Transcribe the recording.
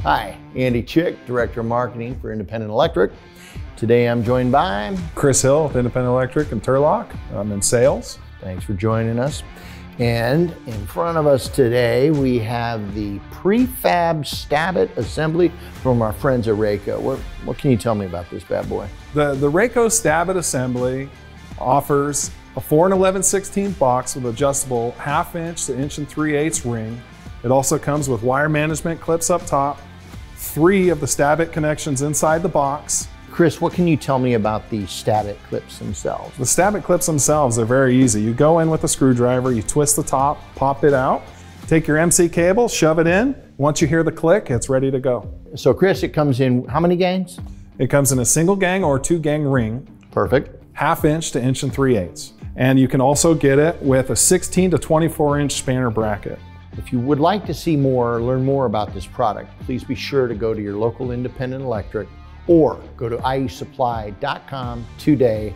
Hi, Andy Chick, Director of Marketing for Independent Electric. Today I'm joined by Chris Hill with Independent Electric and Turlock. I'm in sales. Thanks for joining us. And in front of us today, we have the Pre-Fab STAB-iT assembly from our friends at RACO. What can you tell me about this bad boy? The RACO STAB-iT assembly offers a 4 11/16 box with adjustable 1/2 inch to 1 3/8 ring. It also comes with wire management clips up top, 3 of the STAB-iT connections inside the box. Chris, what can you tell me about the STAB-iT clips themselves? The STAB-iT clips themselves are very easy. You go in with a screwdriver, you twist the top, pop it out, take your MC cable, shove it in. Once you hear the click, it's ready to go. So Chris, it comes in how many gangs? It comes in a single gang or 2 gang ring. Perfect. 1/2 inch to 1 3/8. And you can also get it with a 16 to 24 inch spanner bracket. If you would like to see more or learn more about this product, please be sure to go to your local Independent Electric or go to iesupply.com today